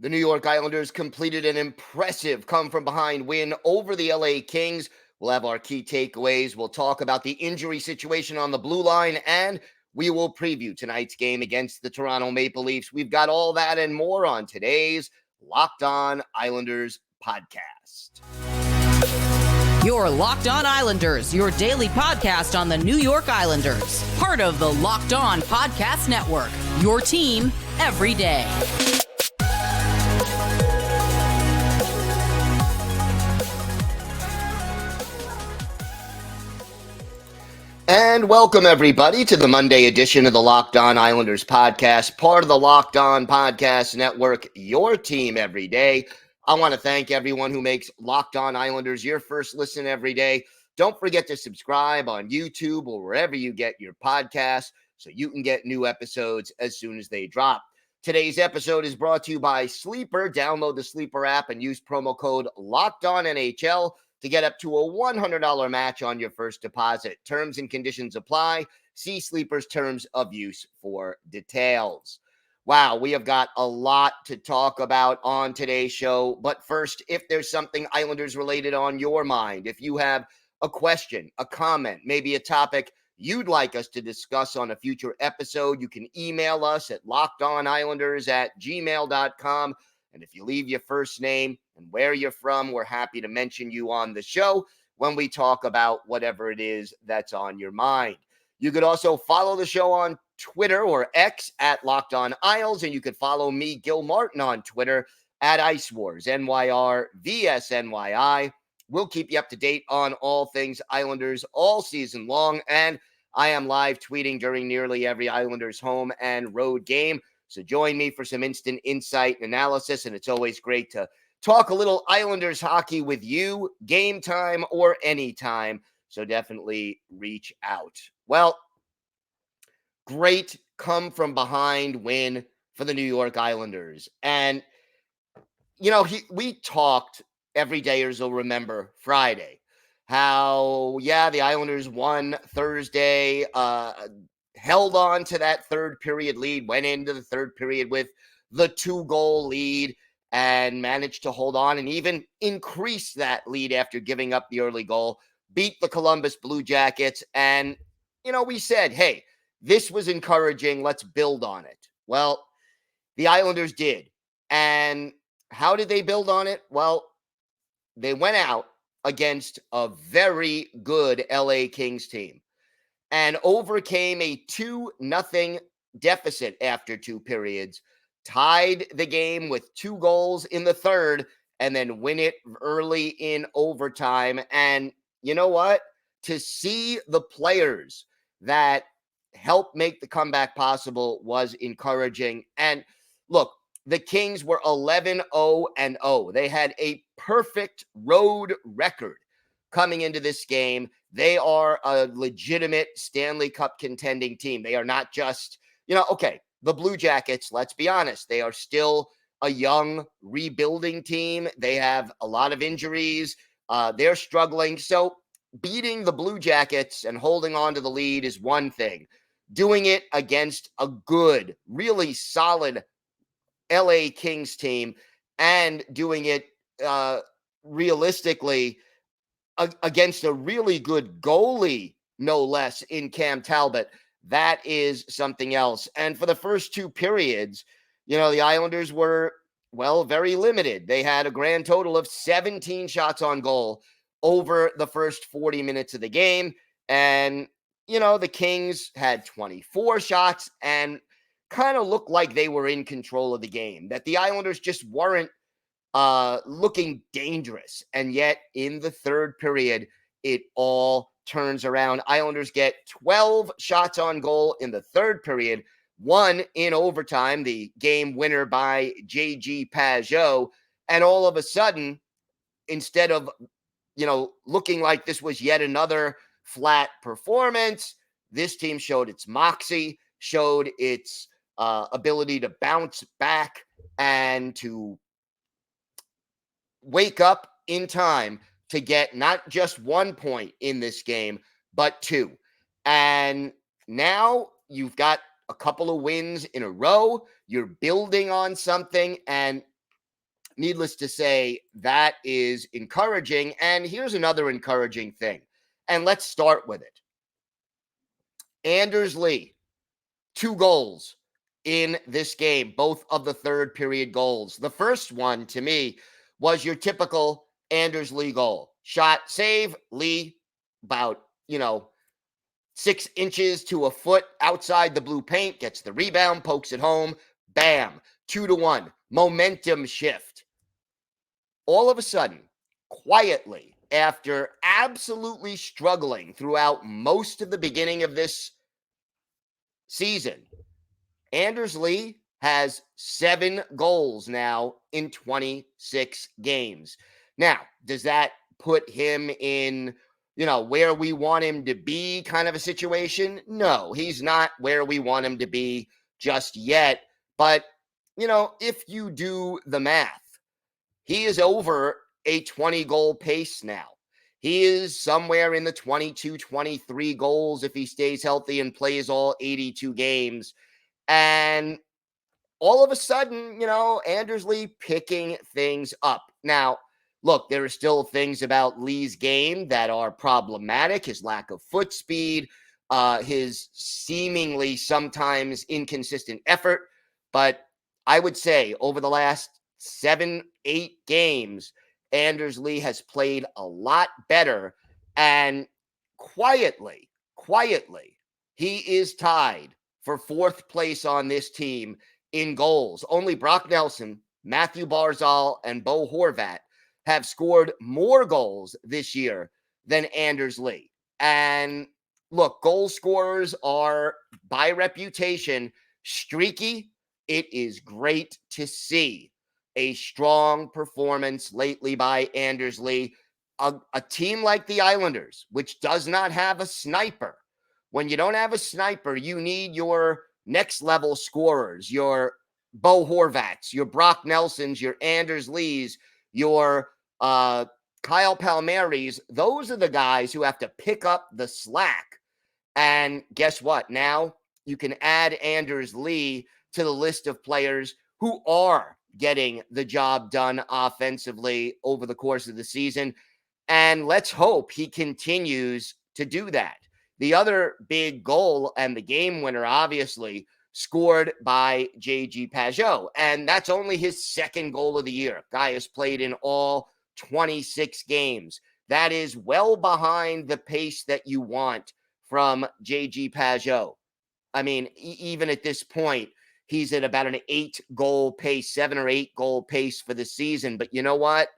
The New York Islanders completed an impressive come-from-behind win over the LA Kings. We'll have our key takeaways. We'll talk about the injury situation on the blue line, and we will preview tonight's game against the Toronto Maple Leafs. We've got all that and more on today's Locked On Islanders podcast. Your Locked On Islanders, your daily podcast on the New York Islanders. Part of the Locked On Podcast Network, your team every day. And welcome, everybody, to the Monday edition of the Locked On Islanders podcast, part of the Locked On Podcast Network, your team every day. I want to thank everyone who makes Locked On Islanders your first listen every day. Don't forget to subscribe on YouTube or wherever you get your podcasts so you can get new episodes as soon as they drop. Today's episode is brought to you by Sleeper. Download the Sleeper app and use promo code LOCKEDONNHL to get up to a $100 match on your first deposit. Terms and conditions apply. See Sleeper's terms of use for details. Wow, we have got a lot to talk about on today's show. But first, if there's something Islanders related on your mind, if you have a question, a comment, maybe a topic you'd like us to discuss on a future episode, you can email us at lockedonislanders@gmail.com. And if you leave your first name and where you're from, we're happy to mention you on the show when we talk about whatever it is that's on your mind. You could also follow the show on Twitter or X at Locked On Isles, and you could follow me, Gil Martin, on Twitter at Ice Wars, NYRVSNYI. We'll keep you up to date on all things Islanders all season long, and I am live tweeting during nearly every Islanders home and road game. So join me for some instant insight and analysis, and it's always great to talk a little Islanders hockey with you, game time or anytime. So definitely reach out. Well, great come-from-behind win for the New York Islanders. And, we talked, every dayers will remember, Friday, how, the Islanders won Thursday, held on to that third period lead, went into the third period with the 2-goal lead and managed to hold on and even increase that lead after giving up the early goal, beat the Columbus Blue Jackets. And, we said, hey, this was encouraging. Let's build on it. Well, the Islanders did. And how did they build on it? Well, they went out against a very good LA Kings team and overcame a 2-0 deficit after 2 periods, tied the game with 2 goals in the third, and then win it early in overtime. And you know what? To see the players that helped make the comeback possible was encouraging. And look, the Kings were 11-0-0. They had a perfect road record coming into this game. They are a legitimate Stanley Cup contending team. They are not just, the Blue Jackets, let's be honest, they are still a young rebuilding team. They have a lot of injuries. They're struggling. So beating the Blue Jackets and holding on to the lead is one thing. Doing it against a good, really solid LA Kings team and doing it realistically against a really good goalie, no less, in Cam Talbot, that is something else. And for the first 2 periods, the Islanders were, very limited. They had a grand total of 17 shots on goal over the first 40 minutes of the game. And, the Kings had 24 shots and kind of looked like they were in control of the game, that the Islanders just weren't looking dangerous. And yet in the third period, it all turns around. Islanders get 12 shots on goal in the third period, 1 in overtime, the game winner by J.G. Pageau. And all of a sudden, instead of, looking like this was yet another flat performance, this team showed its moxie, showed its ability to bounce back and to wake up in time to get not just 1 point in this game, but 2. And now you've got a couple of wins in a row. You're building on something. And needless to say, that is encouraging. And here's another encouraging thing. And let's start with it. Anders Lee, 2 goals in this game, both of the third period goals. The first one, to me, was your typical Anders Lee goal. Shot, save, Lee, about, 6 inches to a foot outside the blue paint, gets the rebound, pokes it home, bam, 2-1, momentum shift. All of a sudden, quietly, after absolutely struggling throughout most of the beginning of this season, Anders Lee has 7 goals now in 26 games. Now, does that put him in, where we want him to be kind of a situation? No, he's not where we want him to be just yet. But, if you do the math, he is over a 20-goal pace now. He is somewhere in the 22, 23 goals if he stays healthy and plays all 82 games. And all of a sudden, Anders Lee picking things up. Now, look, there are still things about Lee's game that are problematic. His lack of foot speed, his seemingly sometimes inconsistent effort. But I would say over the last 7, 8 games, Anders Lee has played a lot better. And quietly, he is tied for 4th place on this team in goals. Only Brock Nelson, Matthew Barzal, and Bo Horvat have scored more goals this year than Anders Lee. And look, goal scorers are, by reputation, streaky. It is great to see a strong performance lately by Anders Lee. A team like the Islanders, which does not have a sniper. When you don't have a sniper, you need your next level scorers, your Bo Horvats, your Brock Nelsons, your Anders Lees, your Kyle Palmieri's. Those are the guys who have to pick up the slack. And guess what? Now you can add Anders Lee to the list of players who are getting the job done offensively over the course of the season. And let's hope he continues to do that. The other big goal and the game winner, obviously, scored by J.G. Pageau. And that's only his 2nd goal of the year. Guy has played in all 26 games. That is well behind the pace that you want from J.G. Pageau. I mean, even at this point, he's at about an 8-goal pace, 7 or 8 goal pace for the season. But you know what?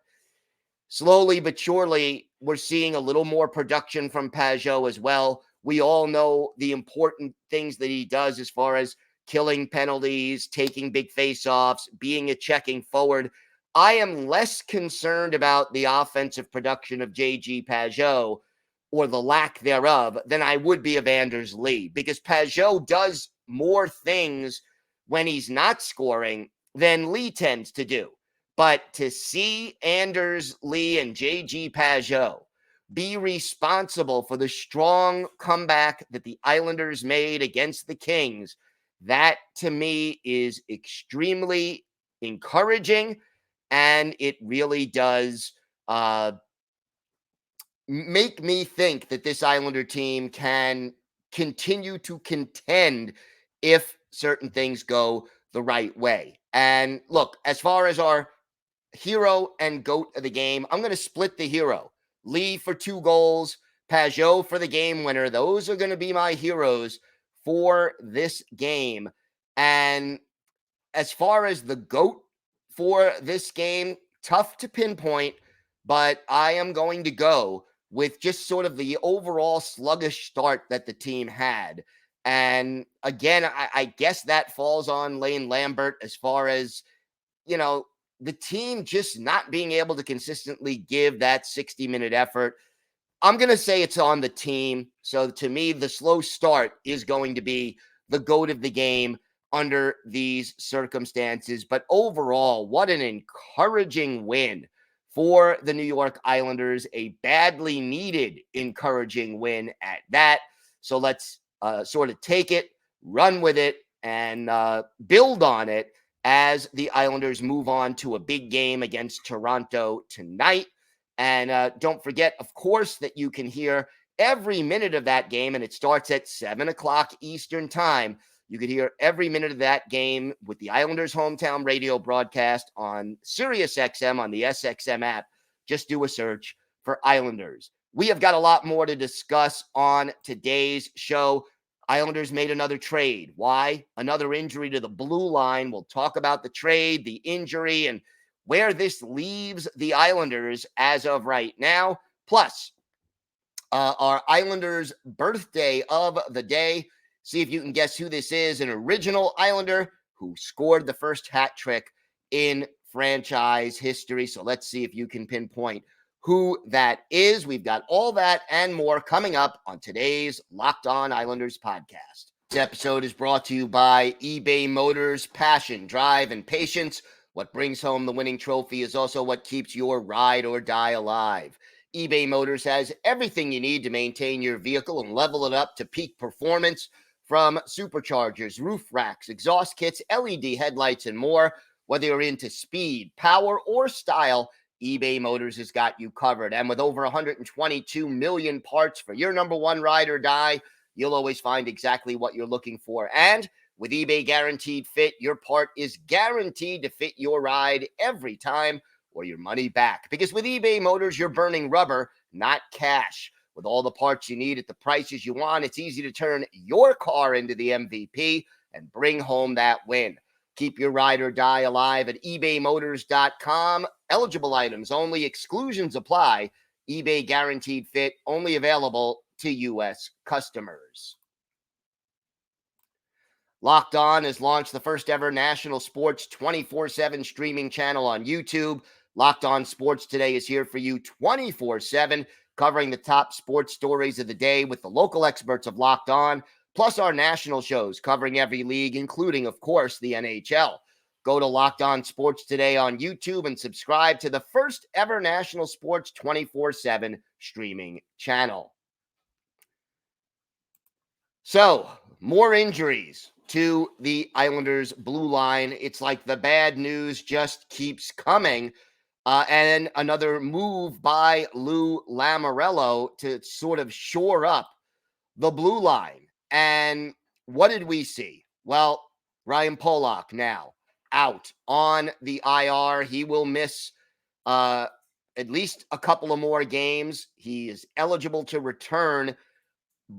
Slowly but surely, we're seeing a little more production from Pageau as well. We all know the important things that he does as far as killing penalties, taking big face-offs, being a checking forward. I am less concerned about the offensive production of J.G. Pageau, or the lack thereof, than I would be of Anders Lee, because Pageau does more things when he's not scoring than Lee tends to do. But to see Anders Lee and J.G. Pageau be responsible for the strong comeback that the Islanders made against the Kings, that to me is extremely encouraging, and it really does make me think that this Islander team can continue to contend if certain things go the right way. And look, as far as our hero and GOAT of the game, I'm going to split the hero. Lee for 2 goals, Pageau for the game winner. Those are going to be my heroes for this game. And as far as the GOAT for this game, tough to pinpoint, but I am going to go with just sort of the overall sluggish start that the team had. And again, I guess that falls on Lane Lambert as far as, the team just not being able to consistently give that 60-minute effort. I'm going to say it's on the team. So to me, the slow start is going to be the GOAT of the game under these circumstances. But overall, what an encouraging win for the New York Islanders, a badly needed encouraging win at that. So let's sort of take it, run with it, and build on it as the Islanders move on to a big game against Toronto tonight. And don't forget, of course, that you can hear every minute of that game, and it starts at 7 o'clock Eastern time. You could hear every minute of that game with the Islanders hometown radio broadcast on Sirius XM on the SXM app. Just do a search for Islanders. We have got a lot more to discuss on today's show. Islanders made another trade. Why? Another injury to the blue line. We'll talk about the trade, the injury, and where this leaves the Islanders as of right now. Plus, our Islanders birthday of the day. See if you can guess who this is. An original Islander who scored the first hat trick in franchise history. So let's see if you can pinpoint who that is. We've got all that and more coming up on today's Locked On Islanders podcast. This episode is brought to you by eBay Motors. Passion, drive, and patience. What brings home the winning trophy is also what keeps your ride or die alive. eBay Motors has everything you need to maintain your vehicle and level it up to peak performance, from superchargers, roof racks, exhaust kits, LED headlights, and more. Whether you're into speed, power, or style, eBay Motors has got you covered. And with over 122 million parts for your number one ride or die, you'll always find exactly what you're looking for. And with eBay Guaranteed Fit, your part is guaranteed to fit your ride every time, or your money back. Because with eBay Motors, you're burning rubber, not cash. With all the parts you need at the prices you want, it's easy to turn your car into the MVP and bring home that win. Keep your ride or die alive at ebaymotors.com. Eligible items only. Exclusions apply. eBay Guaranteed Fit only available to U.S. customers. Locked On has launched the first ever national sports 24/7 streaming channel on YouTube. Locked On Sports Today is here for you 24/7, covering the top sports stories of the day with the local experts of Locked On, plus our national shows covering every league, including, of course, the NHL. Go to Locked On Sports Today on YouTube and subscribe to the first ever national sports 24/7 streaming channel. So, more injuries to the Islanders' blue line. It's like the bad news just keeps coming. And another move by Lou Lamoriello to sort of shore up the blue line. And what did we see? Well, Ryan Pulock now out on the IR. He will miss at least a couple of more games. He is eligible to return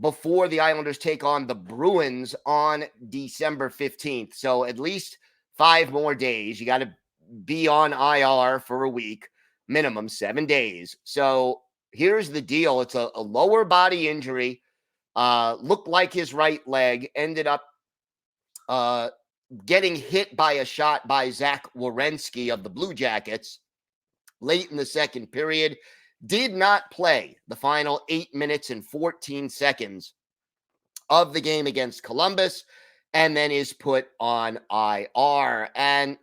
before the Islanders take on the Bruins on December 15th. So at least 5 more days. You got to be on IR for a week, minimum 7 days. So here's the deal. It's a lower body injury. Looked like his right leg, ended up getting hit by a shot by Zach Werenski of the Blue Jackets late in the second period. Did not play the final 8 minutes and 14 seconds of the game against Columbus, and then is put on IR. And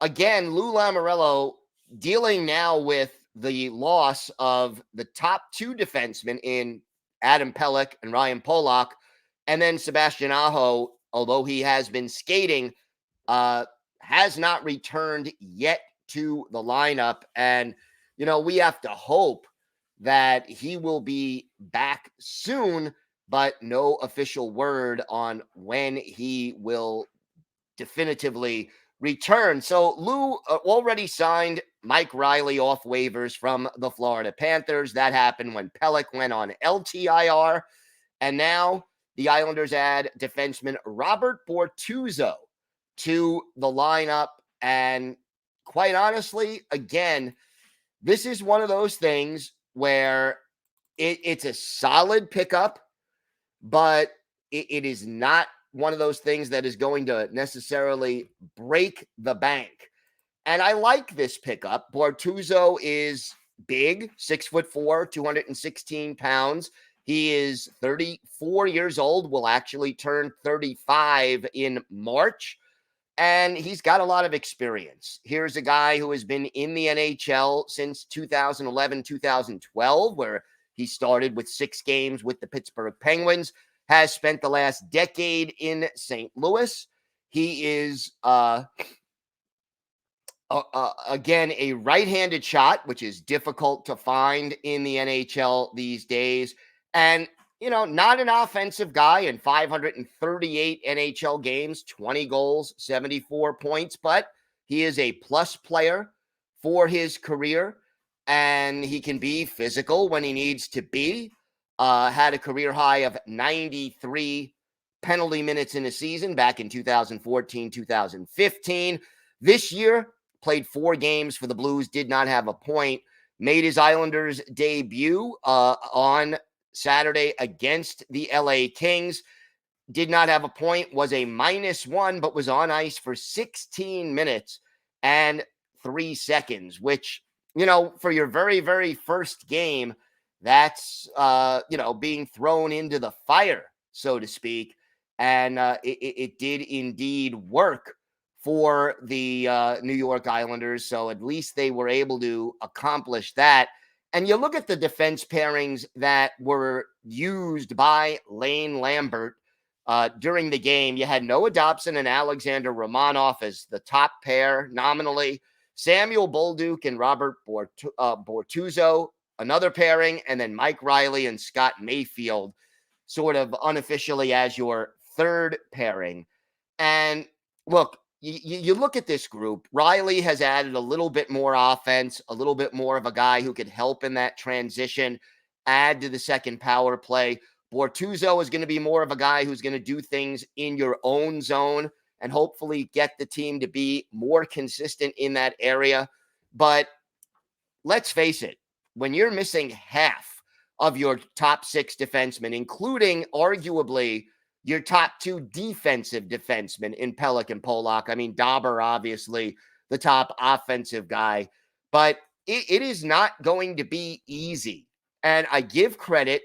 again, Lou Lamoriello dealing now with the loss of the top 2 defensemen in Adam Pelech and Ryan Pulock, and then Sebastian Aho, although he has been skating, has not returned yet to the lineup. And you know, we have to hope that he will be back soon, but no official word on when he will definitively return. So Lou already signed Mike Riley off waivers from the Florida Panthers. That happened when Pelech went on LTIR. And now the Islanders add defenseman Robert Bortuzzo to the lineup. And quite honestly, again, this is one of those things where it's a solid pickup, but it is not one of those things that is going to necessarily break the bank. And I like this pickup. Bortuzzo is big, 6'4", 216 pounds. He is 34 years old, will actually turn 35 in March. And he's got a lot of experience. Here's a guy who has been in the NHL since 2011, 2012, where he started with 6 games with the Pittsburgh Penguins, has spent the last decade in St. Louis. He is Again, a right-handed shot, which is difficult to find in the NHL these days. And, not an offensive guy in 538 NHL games, 20 goals, 74 points, but he is a plus player for his career, and he can be physical when he needs to be. Had a career high of 93 penalty minutes in a season back in 2014, 2015. This year, played 4 games for the Blues, did not have a point, made his Islanders debut on Saturday against the LA Kings, did not have a point, was a -1, but was on ice for 16 minutes and 3 seconds, which, for your very, very first game, that's, being thrown into the fire, so to speak. And it did indeed work for the New York Islanders. So at least they were able to accomplish that. And you look at the defense pairings that were used by Lane Lambert during the game. You had Noah Dobson and Alexander Romanov as the top pair nominally. Samuel Bolduc and Robert Bortuzzo, another pairing. And then Mike Riley and Scott Mayfield sort of unofficially as your third pairing. And look, you look at this group, Riley has added a little bit more offense, a little bit more of a guy who could help in that transition, add to the second power play. Bortuzzo is going to be more of a guy who's going to do things in your own zone and hopefully get the team to be more consistent in that area. But let's face it, when you're missing half of your top 6 defensemen, including arguably your top 2 defensive defensemen in Pulock and Pulock. I mean, Dauber, obviously, the top offensive guy. But it is not going to be easy. And I give credit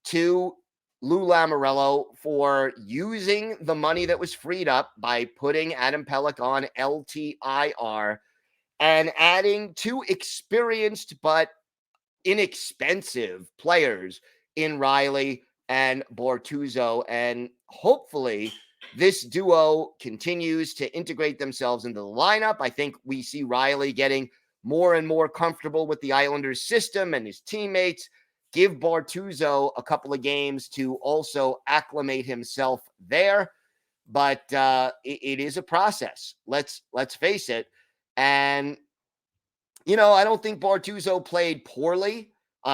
to Lou Lamoriello for using the money that was freed up by putting Adam Pulock on LTIR and adding 2 experienced but inexpensive players in Riley and Bortuzzo. And hopefully this duo continues to integrate themselves into the lineup. I think we see Riley getting more and more comfortable with the Islanders system and his teammates. Give Bortuzzo a couple of games to also acclimate himself there. But it is a process. Let's face it. And, I don't think Bortuzzo played poorly.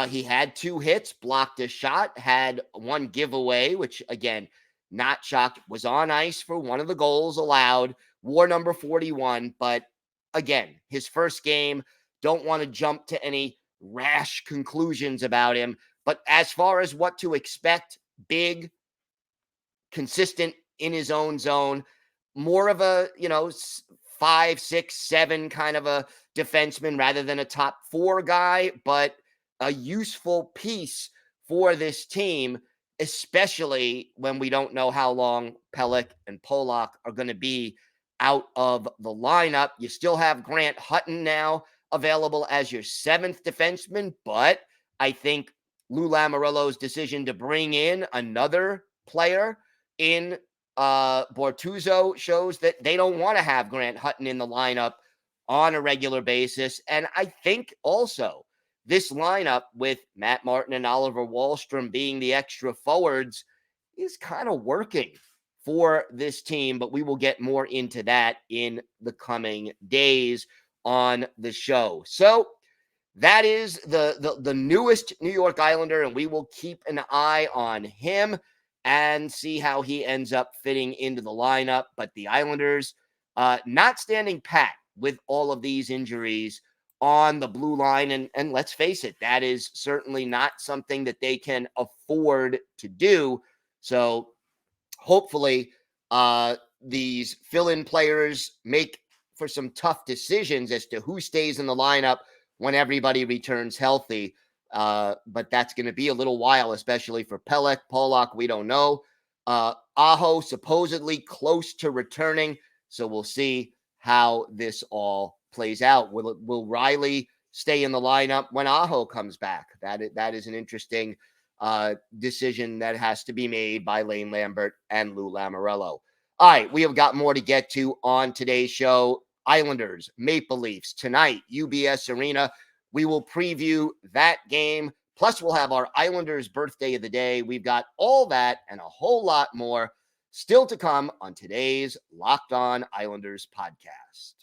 He had 2 hits, blocked a shot, had 1 giveaway, which, again, not shocked, was on ice for one of the goals allowed, wore number 41. But, again, his first game, don't want to jump to any rash conclusions about him. But as far as what to expect, big, consistent in his own zone, more of a, 5, 6, 7 kind of a defenseman rather than a top 4 guy, but a useful piece for this team, especially when we don't know how long Pulock and Pulock are going to be out of the lineup. You still have Grant Hutton now available as your 7th defenseman, but I think Lou Lamoriello's decision to bring in another player in Bortuzzo shows that they don't want to have Grant Hutton in the lineup on a regular basis. And I think also this lineup with Matt Martin and Oliver Wahlstrom being the extra forwards is kind of working for this team, but we will get more into that in the coming days on the show. So that is the newest New York Islander, and we will keep an eye on him and see how he ends up fitting into the lineup. But the Islanders not standing pat with all of these injuries on the blue line. And let's face it, that is certainly not something that they can afford to do. So hopefully these fill-in players make for some tough decisions as to who stays in the lineup when everybody returns healthy. But that's going to be a little while, especially for Pulock. We don't know. Aho supposedly close to returning. So we'll see how this all plays out. Will Riley stay in the lineup when Aho comes back? That is an interesting decision that has to be made by Lane Lambert and Lou Lamoriello. All right, we have got more to get to on today's show. Islanders, Maple Leafs tonight, UBS Arena. We will preview that game. Plus, we'll have our Islanders birthday of the day. We've got all that and a whole lot more still to come on today's Locked On Islanders podcast.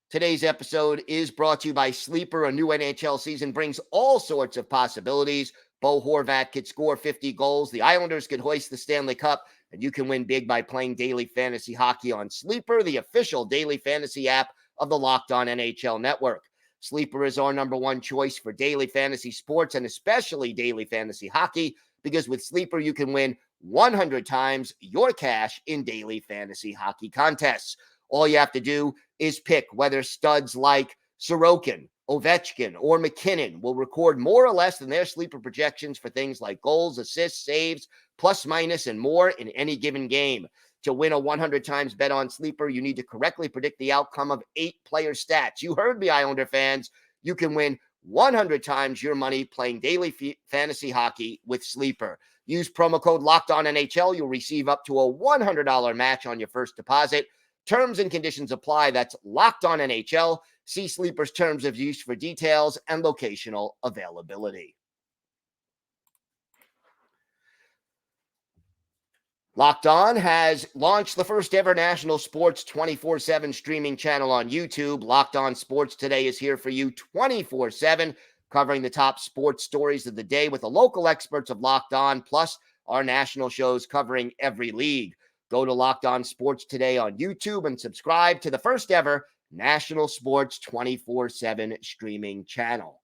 Today's episode is brought to you by Sleeper. A new NHL season brings all sorts of possibilities. Bo Horvat could score 50 goals. The Islanders could hoist the Stanley Cup, and you can win big by playing daily fantasy hockey on Sleeper, the official daily fantasy app of the Locked On NHL Network. Sleeper is our number one choice for daily fantasy sports and especially daily fantasy hockey, because with Sleeper, you can win 100 times your cash in daily fantasy hockey contests. All you have to do is pick whether studs like Sorokin, Ovechkin, or McKinnon will record more or less than their sleeper projections for things like goals, assists, saves, plus, minus, and more in any given game. To win a 100 times bet on Sleeper, you need to correctly predict the outcome of 8 player stats. You heard me, Islander fans. You can win 100 times your money playing daily fantasy hockey with Sleeper. Use promo code LOCKEDONNHL. You'll receive up to a $100 match on your first deposit. Terms and conditions apply. That's Locked On NHL. See Sleeper's terms of use for details and locational availability. Locked On has launched the first ever national sports 24/7 streaming channel on YouTube. Locked On Sports Today is here for you 24/7, covering the top sports stories of the day with the local experts of Locked On, plus our national shows covering every league. Go to Locked On Sports Today on YouTube and subscribe to the first ever national sports 24/7 streaming channel.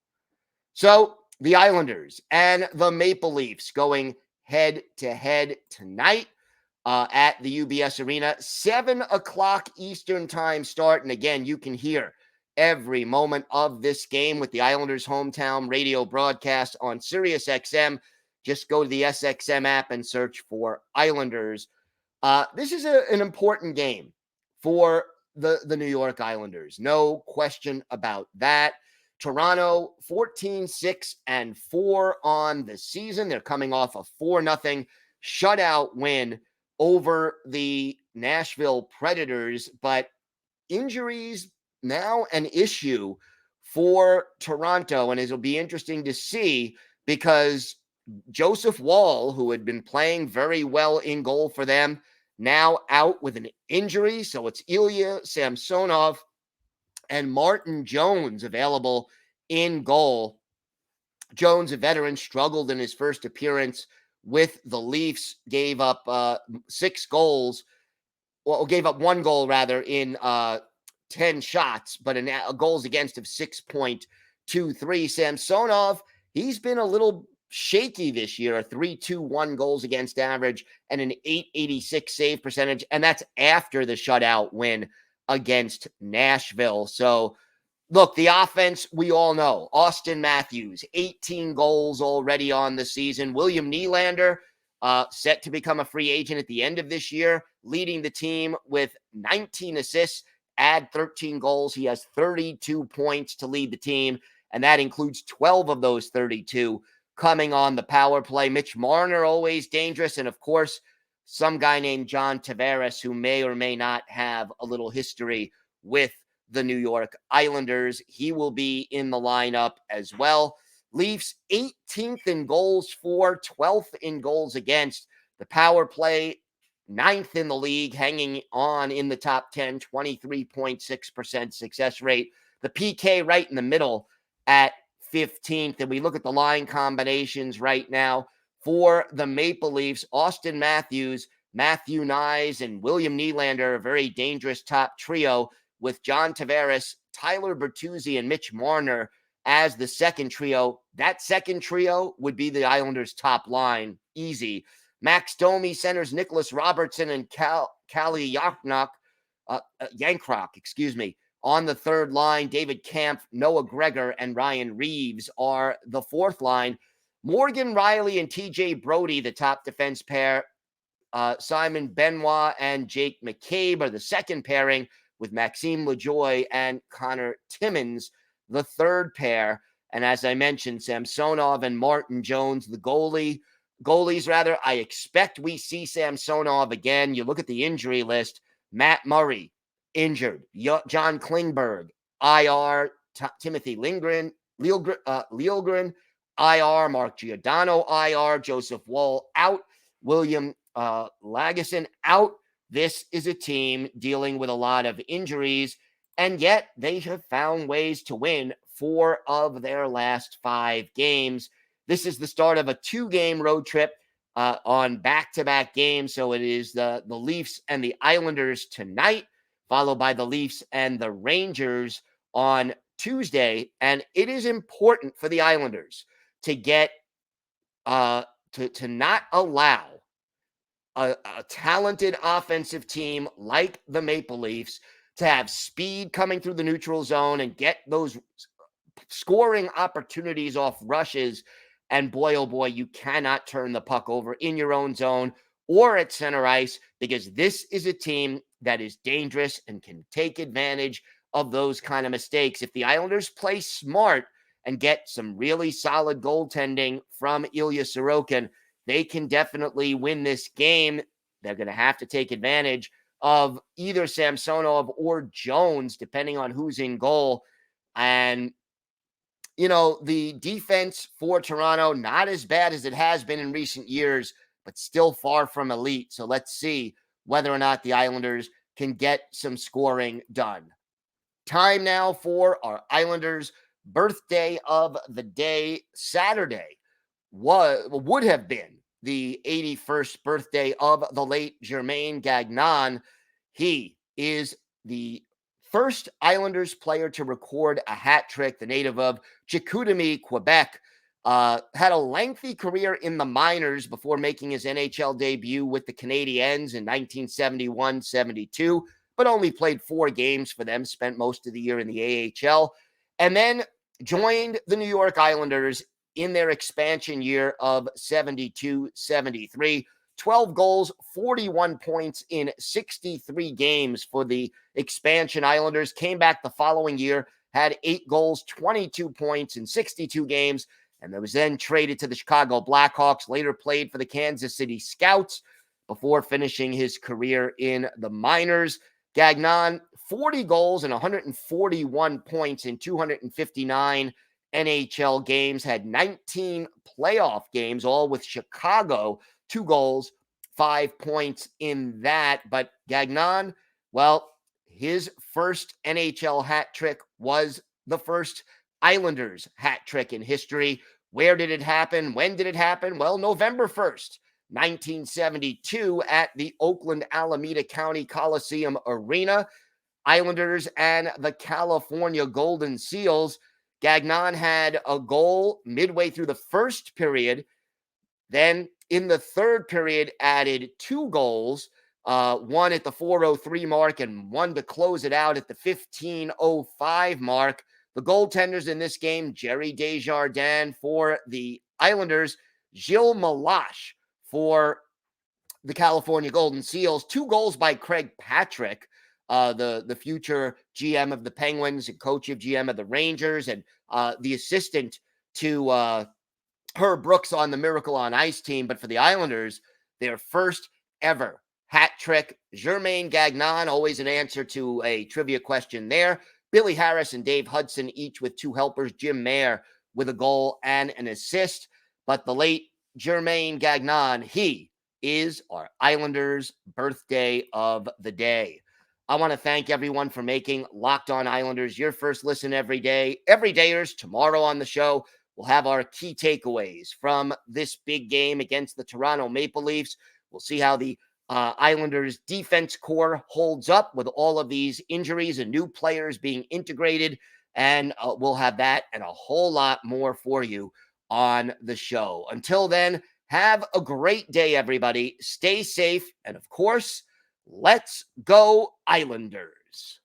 So the Islanders and the Maple Leafs going head to head tonight at the UBS Arena, 7 o'clock Eastern time start. And again, you can hear every moment of this game with the Islanders hometown radio broadcast on Sirius XM. Just go to the SXM app and search for Islanders. This is an important game for the New York Islanders. No question about that. Toronto 14-6-4 on the season. They're coming off a 4-0 shutout win over the Nashville Predators, but injuries now an issue for Toronto, and it'll be interesting to see because Joseph Woll, who had been playing very well in goal for them, now out with an injury. So it's Ilya Samsonov and Martin Jones available in goal. Jones, a veteran, struggled in his first appearance with the Leafs, gave up 6 goals, well, gave up 1 goal rather in 10 shots, but a goals against of 6.23. Samsonov, he's been a little shaky this year, a 3.21 goals against average and an 886 save percentage, and that's after the shutout win against Nashville. So look, the offense, we all know. Austin Matthews, 18 goals already on the season. William Nylander, set to become a free agent at the end of this year, leading the team with 19 assists, add 13 goals. He has 32 points to lead the team, and that includes 12 of those 32 coming on the power play. Mitch Marner, always dangerous. And of course, some guy named John Tavares, who may or may not have a little history with the New York Islanders. He will be in the lineup as well. Leafs 18th in goals for, 12th in goals against. The power play 9th in the league, hanging on in the top 10, 23.6% success rate. The PK right in the middle at 15th. And we look at the line combinations right now for the Maple Leafs. Austin Matthews, Matthew Nyes, and William Nylander, a very dangerous top trio, with John Tavares, Tyler Bertuzzi, and Mitch Marner as the second trio. That second trio would be the Islanders' top line. Easy. Max Domi centers Nicholas Robertson and Kalle Yankrok, on the third line. David Kampf, Noah Gregor, and Ryan Reeves are the fourth line. Morgan Riley and TJ Brody, the top defense pair. Simon Benoit and Jake McCabe are the second pairing, with Maxime LaJoie and Connor Timmins, the third pair. And as I mentioned, Samsonov and Martin Jones, the goalies. I expect we see Samsonov again. You look at the injury list: Matt Murray, injured. John Klingberg, IR. Timothy Liljegren, IR. Mark Giordano, IR. Joseph Woll, out. William Lagesson, out. This is a team dealing with a lot of injuries, and yet they have found ways to win 4 of their last 5 games. This is the start of a 2-game road trip on back-to-back games. So it is the Leafs and the Islanders tonight, followed by the Leafs and the Rangers on Tuesday. And it is important for the Islanders to get to not allow a talented offensive team like the Maple Leafs to have speed coming through the neutral zone and get those scoring opportunities off rushes. And boy, oh boy, you cannot turn the puck over in your own zone or at center ice, because this is a team that is dangerous and can take advantage of those kind of mistakes. If the Islanders play smart and get some really solid goaltending from Ilya Sorokin, they can definitely win this game. They're going to have to take advantage of either Samsonov or Jones, depending on who's in goal. And, you know, the defense for Toronto, not as bad as it has been in recent years, but still far from elite. So let's see whether or not the Islanders can get some scoring done. Time now for our Islanders' birthday of the day. Saturday would have been the 81st birthday of the late Germain Gagnon. He is the first Islanders player to record a hat trick, the native of Chicoutimi, Quebec. Had a lengthy career in the minors before making his NHL debut with the Canadiens in 1971-72, but only played 4 games for them, spent most of the year in the AHL, and then joined the New York Islanders in their expansion year of 72-73. 12 goals, 41 points in 63 games for the expansion Islanders. Came back the following year, had 8 goals, 22 points in 62 games, and was then traded to the Chicago Blackhawks, later played for the Kansas City Scouts before finishing his career in the minors. Gagnon, 40 goals and 141 points in 259 NHL games, had 19 playoff games, all with Chicago, 2 goals, 5 points in that. But Gagnon, well, his first NHL hat trick was the first Islanders hat trick in history. Where did it happen? When did it happen? Well, November 1st, 1972 at the Oakland Alameda County Coliseum Arena. Islanders and the California Golden Seals. Gagnon had a goal midway through the first period. Then in the third period added 2 goals, one at the 4:03 mark and one to close it out at the 15:05 mark. The goaltenders in this game, Jerry Desjardins for the Islanders, Gil Martin for the California Golden Seals. 2 goals by Craig Patrick, the future GM of the Penguins and coach of GM of the Rangers, and the assistant to Herb Brooks on the Miracle on Ice team. But for the Islanders, their first ever hat trick. Germain Gagnon, always an answer to a trivia question there. Billy Harris and Dave Hudson, each with 2 helpers. Jim Mayer with a goal and an assist. But the late Germain Gagnon, he is our Islanders' birthday of the day. I want to thank everyone for making Locked On Islanders your first listen every day. Everydayers, tomorrow on the show, we'll have our key takeaways from this big game against the Toronto Maple Leafs. We'll see how the Islanders defense core holds up with all of these injuries and new players being integrated. And we'll have that and a whole lot more for you on the show. Until then, have a great day, everybody. Stay safe. And of course, let's go Islanders.